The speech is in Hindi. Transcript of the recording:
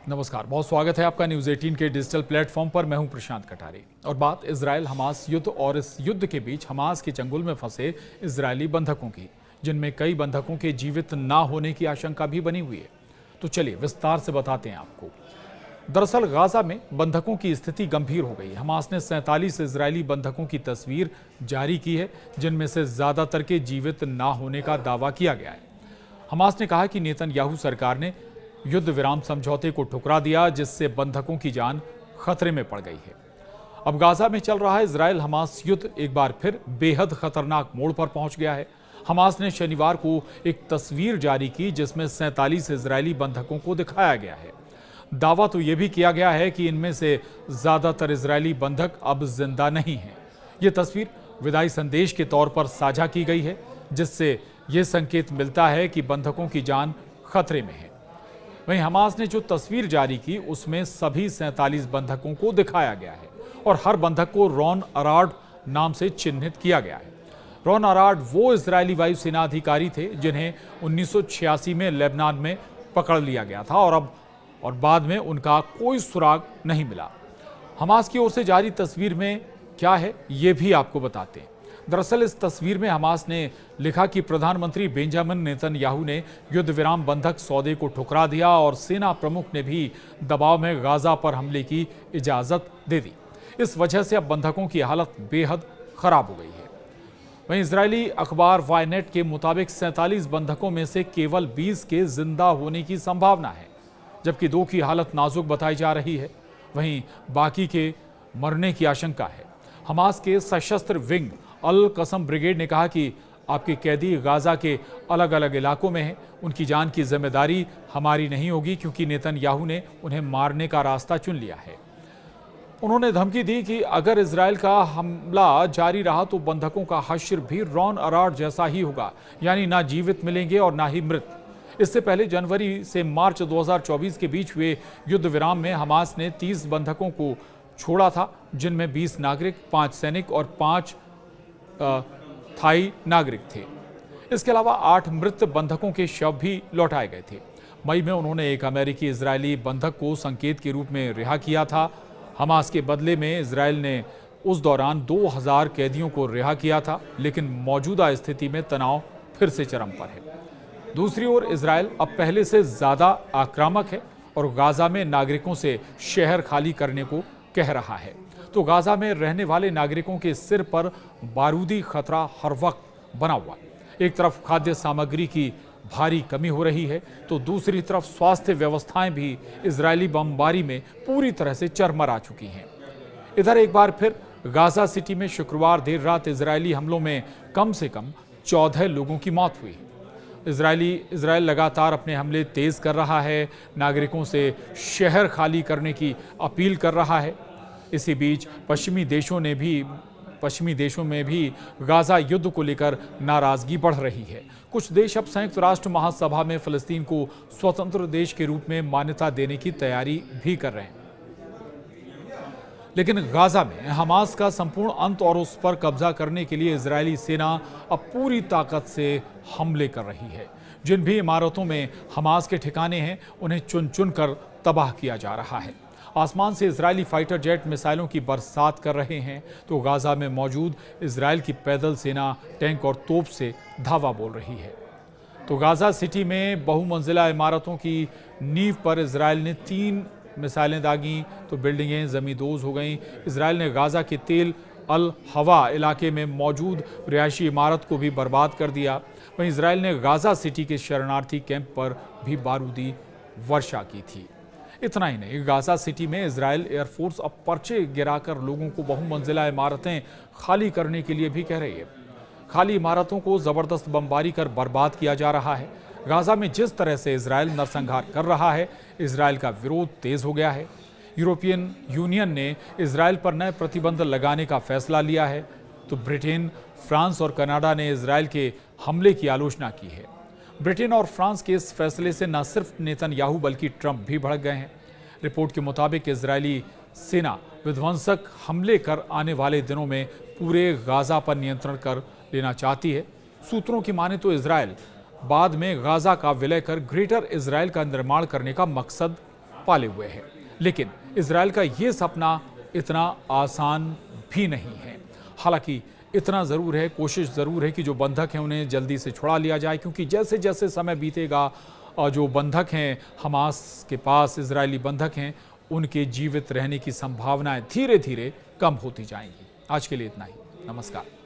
नमस्कार, बहुत स्वागत है आपका न्यूज़ 18 के डिजिटल प्लेटफॉर्म पर। मैं हूं प्रशांत कटारी और बात इजराइल हमास युद्ध और इस युद्ध के बीच हमास के चंगुल में फंसे इजरायली बंधकों की, जिनमें कई बंधकों के जीवित ना होने की आशंका भी बनी हुई है। तो चलिए विस्तार से बताते हैं आपको। दरअसल गाजा में बंधकों की स्थिति गंभीर हो गई। हमास ने 47 इजरायली बंधकों की तस्वीर जारी की है, जिनमें से ज्यादातर के जीवित ना होने का दावा किया गया है। हमास ने कहा कि नेतन्याहू सरकार ने युद्ध विराम समझौते को ठुकरा दिया, जिससे बंधकों की जान खतरे में पड़ गई है। अब गाजा में चल रहा इजराइल हमास युद्ध एक बार फिर बेहद खतरनाक मोड़ पर पहुंच गया है। हमास ने शनिवार को एक तस्वीर जारी की, जिसमें 47 इजरायली बंधकों को दिखाया गया है। दावा तो यह भी किया गया है कि इनमें से ज्यादातर इजरायली बंधक अब जिंदा नहीं हैं। ये तस्वीर विदाई संदेश के तौर पर साझा की गई है, जिससे यह संकेत मिलता है कि बंधकों की जान खतरे में है। वहीं हमास ने जो तस्वीर जारी की, उसमें सभी 47 बंधकों को दिखाया गया है और हर बंधक को रॉन अराड नाम से चिन्हित किया गया है। रॉन अराड वो इजरायली वायुसेना अधिकारी थे जिन्हें 1986 में लेबनान में पकड़ लिया गया था और बाद में उनका कोई सुराग नहीं मिला। हमास की ओर से जारी तस्वीर में क्या है, ये भी आपको बताते हैं। दरअसल इस तस्वीर में हमास ने लिखा कि प्रधानमंत्री बेंजामिन नेतन्याहू ने युद्ध विराम बंधक सौदे को ठुकरा दिया और सेना प्रमुख ने भी दबाव में गाजा पर हमले की इजाजत दे दी। इस वजह से अब बंधकों की हालत बेहद खराब हो गई है। वहीं इजरायली अखबार वायनेट के मुताबिक 47 बंधकों में से केवल 20 के जिंदा होने की संभावना है, जबकि 2 की हालत नाजुक बताई जा रही है। वहीं बाकी के मरने की आशंका है। हमास के सशस्त्र विंग अल कसम ब्रिगेड ने कहा कि आपके कैदी गाजा के अलग अलग इलाकों में हैं। उनकी जान की जिम्मेदारी हमारी नहीं होगी, क्योंकि नेतन्याहू ने उन्हें मारने का रास्ता चुन लिया है। उन्होंने धमकी दी कि अगर इजराइल का हमला जारी रहा तो बंधकों का हश्र भी रॉन अराड जैसा ही होगा, यानी ना जीवित मिलेंगे और ना ही मृत। इससे पहले जनवरी से मार्च 2024 के बीच हुए युद्ध विराम में हमास ने 30 बंधकों को छोड़ा था, जिनमें 20 नागरिक, 5 सैनिक और 5 थाई नागरिक थे। इसके अलावा 8 मृत बंधकों के शव भी लौटाए गए थे। मई में उन्होंने एक अमेरिकी इजरायली बंधक को संकेत के रूप में रिहा किया था। हमास के बदले में इजराइल ने उस दौरान 2000 कैदियों को रिहा किया था, लेकिन मौजूदा स्थिति में तनाव फिर से चरम पर है। दूसरी ओर इजराइल अब पहले से ज्यादा आक्रामक है और गाजा में नागरिकों से शहर खाली करने को कह रहा है। तो गाजा में रहने वाले नागरिकों के सिर पर बारूदी खतरा हर वक्त बना हुआ। एक तरफ खाद्य सामग्री की भारी कमी हो रही है, तो दूसरी तरफ स्वास्थ्य व्यवस्थाएं भी इजरायली बमबारी में पूरी तरह से चरमरा चुकी हैं। इधर एक बार फिर गाजा सिटी में शुक्रवार देर रात इजरायली हमलों में कम से कम 14 लोगों की मौत हुई। इजराइल लगातार अपने हमले तेज कर रहा है, नागरिकों से शहर खाली करने की अपील कर रहा है। इसी बीच पश्चिमी देशों में भी गाजा युद्ध को लेकर नाराजगी बढ़ रही है। कुछ देश अब संयुक्त राष्ट्र महासभा में फिलिस्तीन को स्वतंत्र देश के रूप में मान्यता देने की तैयारी भी कर रहे हैं। लेकिन गाजा में हमास का संपूर्ण अंत और उस पर कब्जा करने के लिए इजरायली सेना अब पूरी ताकत से हमले कर रही है। जिन भी इमारतों में हमास के ठिकाने हैं, उन्हें चुन चुन कर तबाह किया जा रहा है। आसमान से इजरायली फाइटर जेट मिसाइलों की बरसात कर रहे हैं, तो गाजा में मौजूद इजराइल की पैदल सेना टैंक और तोप से धावा बोल रही है। तो गाजा सिटी में बहुमंजिला इमारतों की नींव पर इजराइल ने 3 मिसाइलें दागी, तो बिल्डिंगें जमींदोज हो गईं। इजराइल ने गाजा के तेल अल हवा इलाके में मौजूद रिहायशी इमारत को भी बर्बाद कर दिया। वहीं इजराइल ने गाजा सिटी के शरणार्थी कैंप पर भी बारूदी वर्षा की थी। इतना ही नहीं, गाजा सिटी में इजराइल एयरफोर्स अब पर्चे गिराकर लोगों को बहुमंजिला इमारतें खाली करने के लिए भी कह रही है। खाली इमारतों को जबरदस्त बमबारी कर बर्बाद किया जा रहा है। गाजा में जिस तरह से इजराइल नरसंहार कर रहा है, इजराइल का विरोध तेज हो गया है। यूरोपियन यूनियन ने इजराइल पर नए प्रतिबंध लगाने का फैसला लिया है, तो ब्रिटेन, फ्रांस और कनाडा ने इजराइल के हमले की आलोचना की है। ब्रिटेन और फ्रांस के इस फैसले से न सिर्फ नेतन्याहू बल्कि ट्रंप भी भड़क गए हैं। रिपोर्ट के मुताबिक इजरायली सेना विध्वंसक हमले कर आने वाले दिनों में पूरे गाजा पर नियंत्रण कर लेना चाहती है। सूत्रों की माने तो इजराइल बाद में गाजा का विलय कर ग्रेटर इजराइल का निर्माण करने का मकसद पाले हुए है। लेकिन इजराइल का ये सपना इतना आसान भी नहीं है। हालांकि इतना ज़रूर है, कोशिश ज़रूर है कि जो बंधक हैं उन्हें जल्दी से छुड़ा लिया जाए, क्योंकि जैसे जैसे समय बीतेगा और जो बंधक हैं हमास के पास, इजरायली बंधक हैं, उनके जीवित रहने की संभावनाएं धीरे धीरे कम होती जाएंगी। आज के लिए इतना ही। नमस्कार।